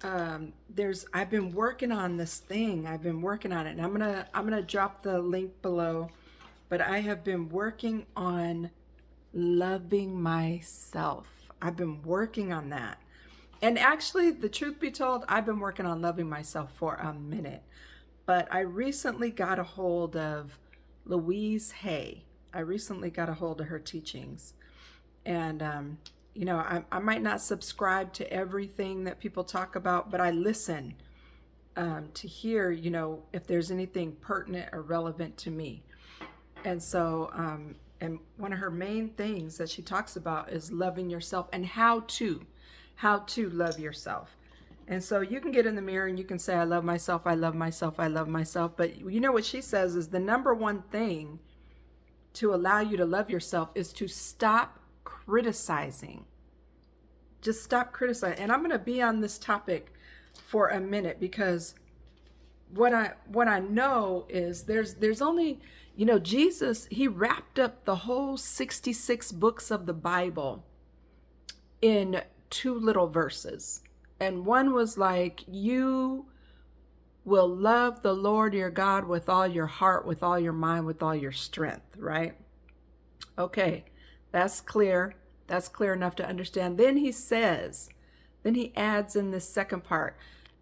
I've been working on this thing. I've been working on it, and I'm gonna drop the link below. But I have been working on loving myself. I've been working on that. And actually, the truth be told, I've been working on loving myself for a minute. But I recently got a hold of Louise Hay. I recently got a hold of her teachings. And, I might not subscribe to everything that people talk about, but I listen to hear, if there's anything pertinent or relevant to me. And so, and one of her main things that she talks about is loving yourself and how to love yourself. And so you can get in the mirror and you can say, I love myself, I love myself, I love myself. But you know what she says is the number one thing to allow you to love yourself is to stop criticizing. Just stop criticizing. And I'm going to be on this topic for a minute because what I know is there's only, Jesus, he wrapped up the whole 66 books of the Bible in two little verses. And one was like, you will love the Lord your God with all your heart, with all your mind, with all your strength, right? Okay, that's clear. That's clear enough to understand. Then he adds in this second part,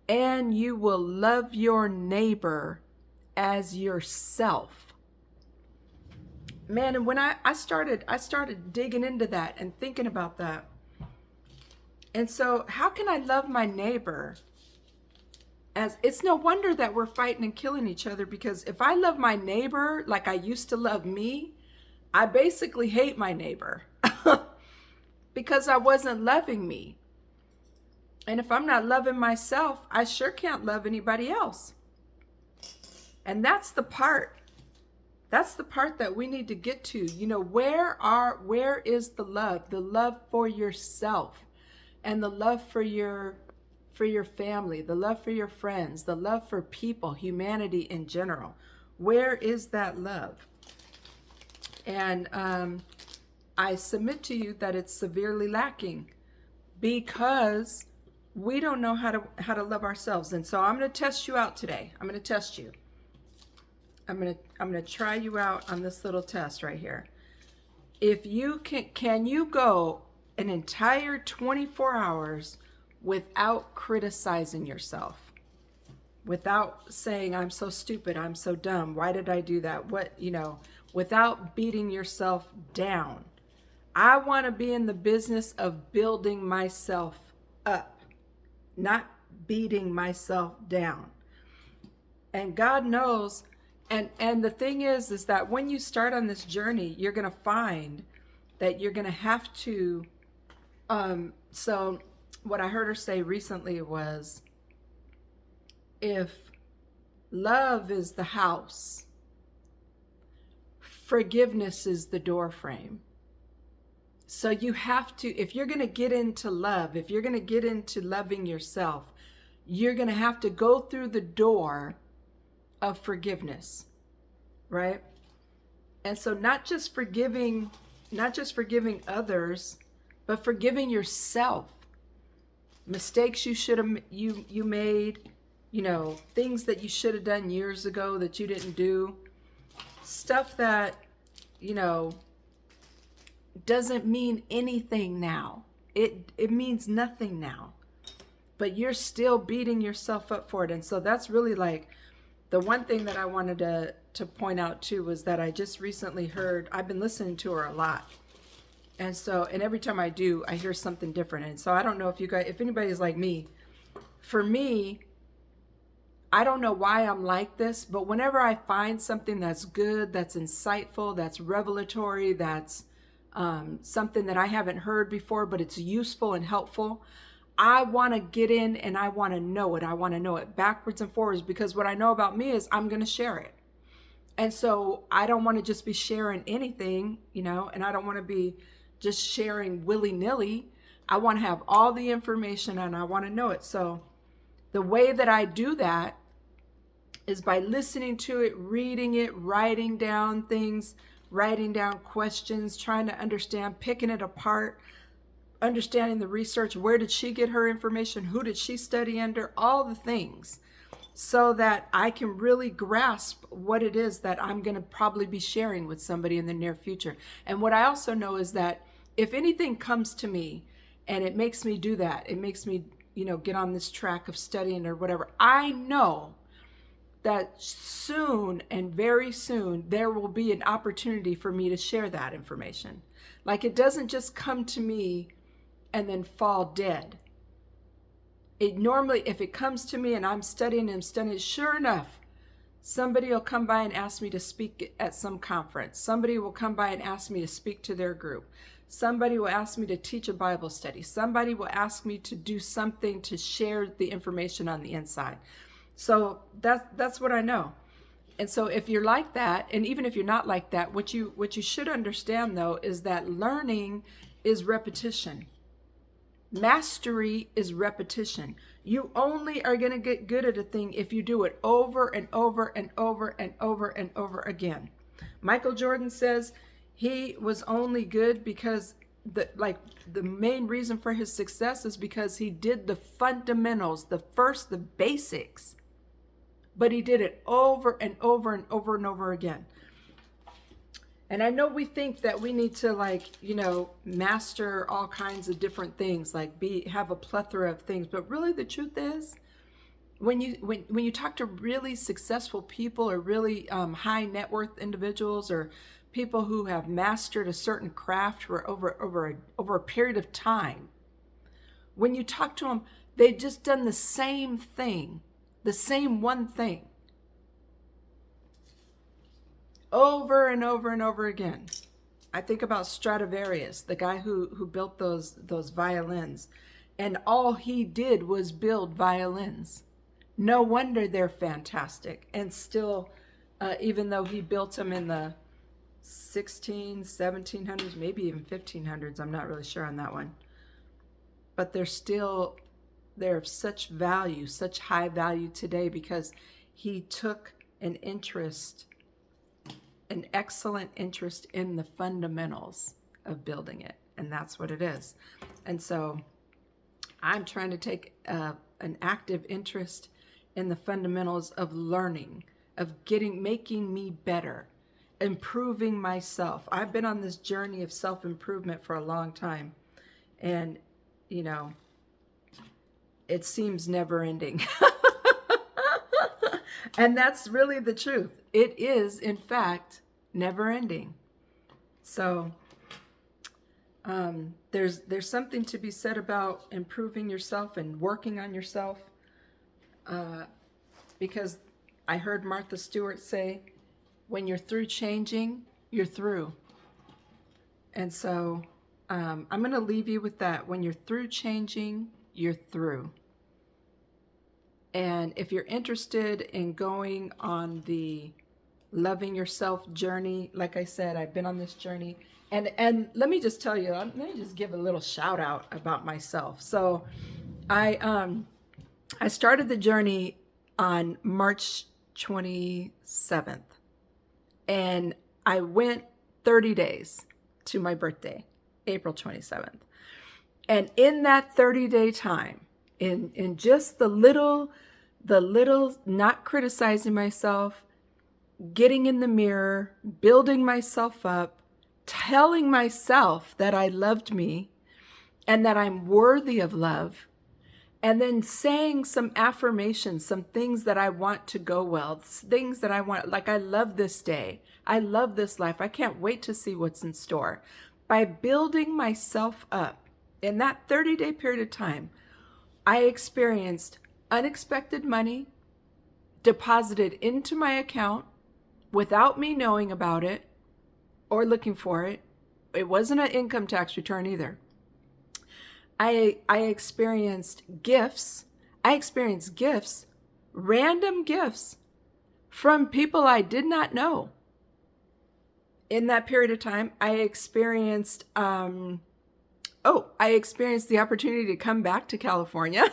and you will love your neighbor as yourself. Man, and when I started digging into that and thinking about that. And so, how can I love my neighbor? As it's no wonder that we're fighting and killing each other, because if I love my neighbor like I used to love me, I basically hate my neighbor because I wasn't loving me. And if I'm not loving myself, I sure can't love anybody else. And that's the part. That's the part that we need to get to. Where is the love? The love for yourself and the love for your family, the love for your friends, the love for people, humanity in general. Where is that love? And I submit to you that it's severely lacking because we don't know how to love ourselves. And so I'm going to test you out today. I'm going to test you. I'm going to try you out on this little test right here. If you can you go an entire 24 hours without criticizing yourself? Without saying, I'm so stupid, I'm so dumb, why did I do that? Without beating yourself down. I want to be in the business of building myself up, not beating myself down. And God knows, and the thing is that when you start on this journey, you're going to find that you're going to have to, so what I heard her say recently was, if love is the house, forgiveness is the door frame. So you have to, if you're going to get into love, if you're going to get into loving yourself, you're going to have to go through the door of forgiveness, right? And so not just forgiving others, but forgiving yourself. Mistakes you made, things that you should have done years ago that you didn't do. Stuff that, doesn't mean anything now. It means nothing now. But you're still beating yourself up for it. And so that's really like the one thing that I wanted to point out too was that I just recently heard, I've been listening to her a lot. And so, and every time I do, I hear something different. And so I don't know if anybody's like me. For me, I don't know why I'm like this, but whenever I find something that's good, that's insightful, that's revelatory, that's something that I haven't heard before, but it's useful and helpful, I want to get in and I want to know it. I want to know it backwards and forwards, because what I know about me is I'm going to share it. And so I don't want to just be sharing anything, and I don't want to be just sharing willy-nilly. I want to have all the information and I want to know it. So the way that I do that is by listening to it, reading it, writing down things, writing down questions, trying to understand, picking it apart, understanding the research. Where did she get her information? Who did she study under? All the things, so that I can really grasp what it is that I'm going to probably be sharing with somebody in the near future. And what I also know is that if anything comes to me and it makes me do that, it makes me, get on this track of studying or whatever, I know that soon and very soon there will be an opportunity for me to share that information. Like, it doesn't just come to me and then fall dead. It normally, if it comes to me and I'm studying, sure enough, somebody will come by and ask me to speak at some conference. Somebody will come by and ask me to speak to their group. Somebody will ask me to teach a Bible study. Somebody will ask me to do something to share the information on the inside. So that's what I know. And so if you're like that, and even if you're not like that, what you should understand though is that learning is repetition. Mastery is repetition. You only are going to get good at a thing if you do it over and over and over and over and over again. Michael Jordan says he was only good because the main reason for his success is because he did the fundamentals, the basics, but he did it over and over and over and over again. And I know we think that we need to master all kinds of different things, have a plethora of things. But really the truth is, when you talk to really successful people or really high net worth individuals or people who have mastered a certain craft for over a period of time, when you talk to them, they've just done the same thing, the same one thing, over and over and over again. I think about Stradivarius, the guy who built those violins, and all he did was build violins. No wonder they're fantastic. And still, even though he built them in the 1700s, maybe even 1500s, I'm not really sure on that one, but they're of such value, such high value today, because he took an excellent interest in the fundamentals of building it. And that's what it is. And so I'm trying to take an active interest in the fundamentals of learning, of making me better, improving myself. I've been on this journey of self-improvement for a long time. And, it seems never ending. And that's really the truth. It is, in fact, never ending. So there's something to be said about improving yourself and working on yourself, because I heard Martha Stewart say, when you're through changing, you're through. And so I'm going to leave you with that. When you're through changing, you're through. And if you're interested in going on the loving yourself journey, like I said, I've been on this journey. And let me just tell you, let me just give a little shout out about myself. So I started the journey on March 27th. And I went 30 days to my birthday, April 27th. And in that 30-day time, in just the little not criticizing myself, getting in the mirror, building myself up, telling myself that I loved me and that I'm worthy of love, and then saying some affirmations, some things that I want to go well, things that I want, like I love this day, I love this life, I can't wait to see what's in store. By building myself up in that 30-day period of time, I experienced unexpected money deposited into my account without me knowing about it or looking for it. It wasn't an income tax return either. I experienced gifts. Random gifts from people I did not know. In that period of time, I experienced the opportunity to come back to California,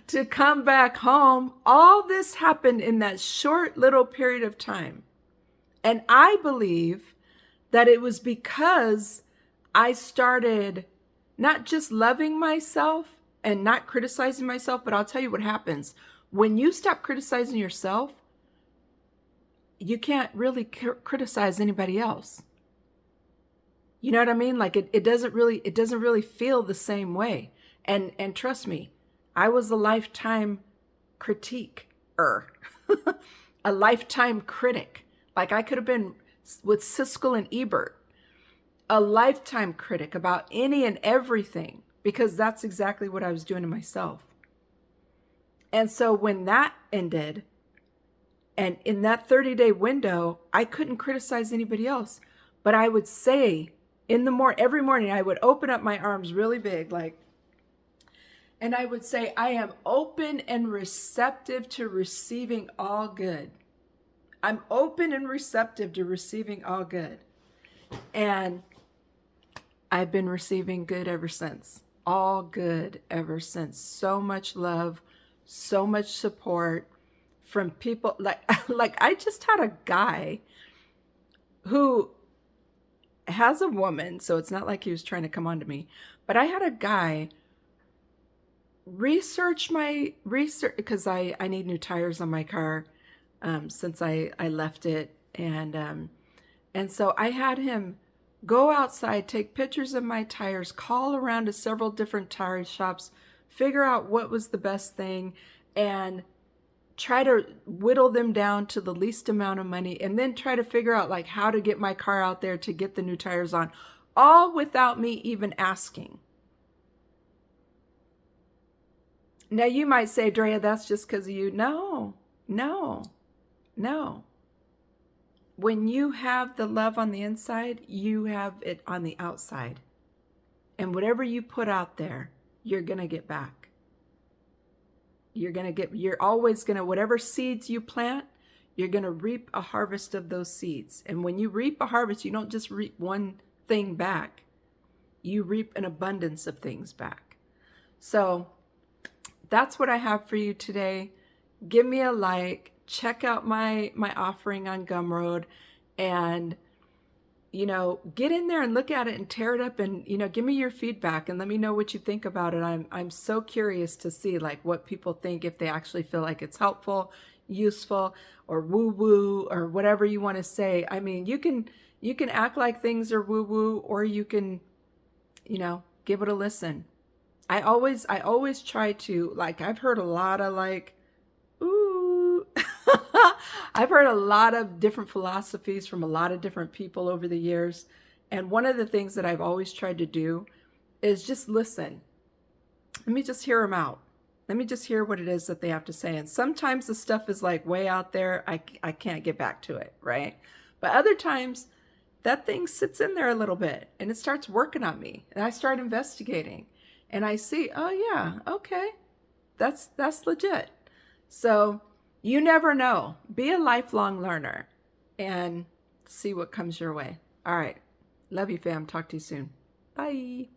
to come back home. All this happened in that short little period of time. And I believe that it was because I started not just loving myself and not criticizing myself, but I'll tell you what happens. When you stop criticizing yourself, you can't really criticize anybody else. You know what I mean? Like it doesn't really feel the same way. And trust me, I was a lifetime critiquer, a lifetime critic. Like I could have been with Siskel and Ebert, a lifetime critic about any and everything, because that's exactly what I was doing to myself. And so when that ended, and in that 30-day window, I couldn't criticize anybody else, but I would say every morning, I would open up my arms really big, like, and I would say, I am open and receptive to receiving all good. I'm open and receptive to receiving all good. And I've been receiving good ever since. All good ever since. So much love, so much support from people. Like I just had a guy who has a woman, so it's not like he was trying to come on to me, but I had a guy research because I need new tires on my car since I left it, and so I had him go outside, take pictures of my tires, call around to several different tire shops, figure out what was the best thing, and try to whittle them down to the least amount of money, and then try to figure out like how to get my car out there to get the new tires on, all without me even asking. Now you might say, Drea, that's just because of you. No. When you have the love on the inside, you have it on the outside. And whatever you put out there, you're going to get back. You're always going to, whatever seeds you plant, you're going to reap a harvest of those seeds. And when you reap a harvest, you don't just reap one thing back. You reap an abundance of things back. So that's what I have for you today. Give me a like, check out my offering on Gumroad, and get in there and look at it and tear it up, and give me your feedback and let me know what you think about it. I'm so curious to see like what people think, if they actually feel like it's helpful, useful, or woo woo, or whatever you want to say. I mean, you can act like things are woo woo, or you can give it a listen. I always try to, like, I've heard a lot of like, ooh, I've heard a lot of different philosophies from a lot of different people over the years. And one of the things that I've always tried to do is just listen. Let me just hear them out. Let me just hear what it is that they have to say. And sometimes the stuff is like way out there. I can't get back to it, right? But other times that thing sits in there a little bit and it starts working on me. And I start investigating. And I see, oh yeah, okay, that's legit. So you never know. Be a lifelong learner and see what comes your way. All right. Love you, fam. Talk to you soon. Bye.